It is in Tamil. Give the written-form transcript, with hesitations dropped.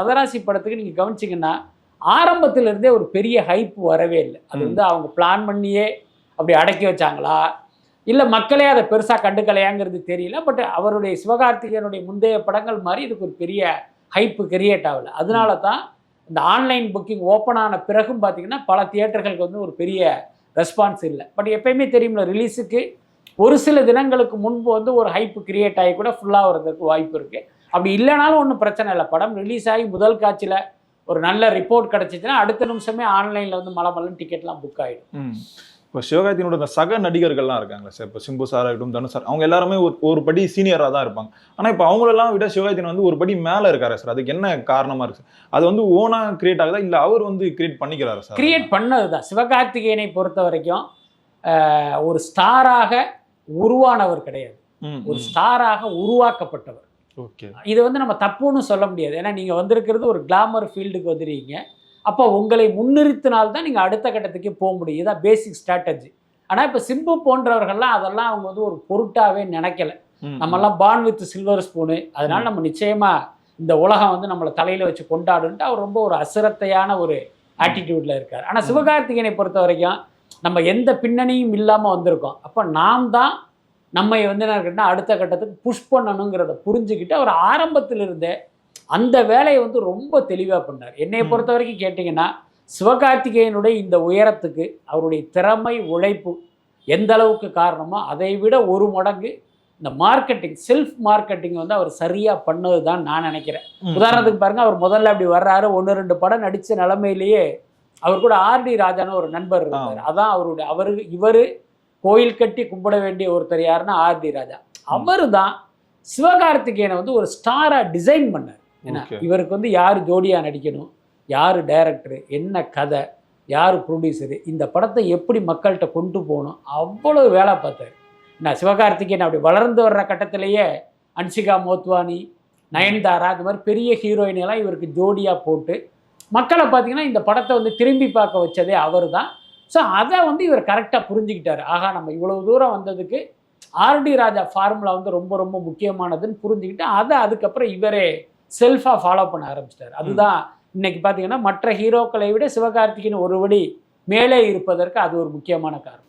மதராசி படத்துக்கு நீங்கள் கவனிச்சிங்கன்னா ஆரம்பத்திலிருந்தே ஒரு பெரிய ஹைப் வரவே இல்லை. அது வந்து அவங்க பிளான் பண்ணியே அப்படி அடக்கி வச்சாங்களா இல்லை மக்களே அதை பெருசாக கண்டுக்கலையாங்கிறது தெரியல. பட் அவருடைய சிவகார்த்திகேயனுடைய முந்தைய படங்கள் மாதிரி இதுக்கு ஒரு பெரிய ஹைப்பு கிரியேட் ஆகலை. அதனால தான் இந்த ஆன்லைன் புக்கிங் ஓப்பன் ஆன பிறகும் பார்த்தீங்கன்னா பல தியேட்டர்களுக்கு வந்து ஒரு பெரிய ரெஸ்பான்ஸ் இல்லை. பட் எப்பயுமே தெரியும்ல, ரிலீஸுக்கு ஒரு சில தினங்களுக்கு முன்பு வந்து ஒரு ஹைப்பு கிரியேட் ஆகி கூட ஃபுல்லாக வரதுக்கு வாய்ப்பு இருக்குது. அப்படி இல்லைனாலும் ஒன்றும் பிரச்சனை இல்லை. படம் ரிலீஸ் ஆகி முதல் காட்சியில் ஒரு நல்ல ரிப்போர்ட் கிடச்சிச்சுன்னா அடுத்த நிமிஷமே ஆன்லைனில் வந்து மலமலன்னு டிக்கெட்லாம் புக் ஆகிடும். இப்போ சிவகார்த்திகேயனோட இந்த சக நடிகர்கள்லாம் இருக்காங்களா சார், இப்போ சிம்பு சார் ஆகட்டும், தனுஷ் சார், அவங்க எல்லாருமே ஒரு படி சீனியராக தான் இருப்பாங்க. ஆனால் இப்போ அவங்களெல்லாம் விட சிவகார்த்திகேயன் வந்து ஒரு படி மேலே இருக்காரு சார். அதுக்கு என்ன காரணமாக இருக்குது? அது வந்து ஓனாக கிரியேட் ஆகுதா இல்லை அவர் வந்து கிரியேட் பண்ணிக்கிறாரு சார்? கிரியேட் பண்ணது தான். சிவகார்த்திகேயனை பொறுத்த வரைக்கும் ஒரு ஸ்டாராக உருவானவர் கிடையாது, ஒரு ஸ்டாராக உருவாக்கப்பட்டவர். ஓகே, இது வந்து நம்ம தப்புன்னு சொல்ல முடியாது. ஏன்னா நீங்கள் வந்திருக்கிறது ஒரு கிளாமர் ஃபீல்டுக்கு வந்துடுறீங்க. அப்போ உங்களை முன்னிறுத்தினால்தான் நீங்கள் அடுத்த கட்டத்துக்கே போக முடியும். இதுதான் பேசிக் ஸ்ட்ராட்டஜி. ஆனால் இப்போ சிம்பு போன்றவர்கள்லாம் அதெல்லாம் அவங்க வந்து ஒரு பொருட்டாகவே நினைக்கல. நம்மெல்லாம் பார்ன் வித் சில்வர் ஸ்பூனு, அதனால நம்ம நிச்சயமாக இந்த உலகம் வந்து நம்மளை தலையில் வச்சு கொண்டாடுன்ட்டு அவர் ரொம்ப ஒரு அசிரத்தையான ஒரு ஆட்டிடியூடில் இருக்கார். ஆனால் சிவகார்த்திகேயனை பொறுத்த வரைக்கும் நம்ம எந்த பின்னணியும் இல்லாமல் வந்திருக்கோம். அப்போ நாம் தான் நம்மை வந்து என்ன இருக்குன்னா அடுத்த கட்டத்துக்கு புஷ் பண்ணணுங்கிறத புரிஞ்சுக்கிட்டு அவர் ஆரம்பத்திலிருந்தே அந்த வேலையை வந்து ரொம்ப தெளிவாக பண்ணார். என்னை பொறுத்த வரைக்கும் கேட்டிங்கன்னா சிவகார்த்திகேயனுடைய இந்த உயரத்துக்கு அவருடைய திறமை உழைப்பு எந்த அளவுக்கு காரணமோ அதை விட ஒரு மடங்கு இந்த மார்க்கெட்டிங், செல்ஃப் மார்க்கெட்டிங் வந்து அவர் சரியாக பண்ணது தான் நான் நினைக்கிறேன். உதாரணத்துக்கு பாருங்கள், அவர் முதல்ல அப்படி வர்றாரு, 1-2 படம் நடித்த நிலைமையிலேயே அவர் கூட ஆர்டி ராஜான்னு ஒரு நண்பர் இருந்தார். அதான் இவர் கோயில் கட்டி கும்பிட வேண்டிய ஒருத்தர் யாருன்னா ஆர்டி ராஜா. அவர் தான் சிவகார்த்திகேயனை வந்து ஒரு ஸ்டாராக டிசைன் பண்ணார். ஏன்னா இவருக்கு வந்து யார் ஜோடியாக நடிக்கணும், யார் டைரக்டரு, என்ன கதை, யார் ப்ரொடியூசரு, இந்த படத்தை எப்படி மக்கள்கிட்ட கொண்டு போகணும், அவ்வளோ வேலை பார்த்தார். நான் சிவகார்த்திகேயன் அப்படி வளர்ந்து வர்ற கட்டத்திலேயே அன்சிகா மோத்வானி, நயன்தாரா, இந்த மாதிரி பெரிய ஹீரோயினெல்லாம் இவருக்கு ஜோடியாக போட்டு மக்களை பார்த்திங்கன்னா இந்த படத்தை வந்து திரும்பி பார்க்க வச்சதே அவர் தான். ஸோ அதை வந்து இவர் கரெக்டாக புரிஞ்சுக்கிட்டார். ஆகா, நம்ம இவ்வளவு தூரம் வந்ததுக்கு ஆர்டி ராஜா ஃபார்முலா வந்து ரொம்ப ரொம்ப முக்கியமானதுன்னு புரிஞ்சுக்கிட்டு அதை அதுக்கப்புறம் இவரே செல்ஃபாக ஃபாலோ பண்ண ஆரம்பிச்சிட்டார். அதுதான் இன்னைக்கு பார்த்தீங்கன்னா மற்ற ஹீரோக்களை விட சிவகார்த்திகேயன் ஒருபடி மேலே இருப்பதற்கு அது ஒரு முக்கியமான காரணம்.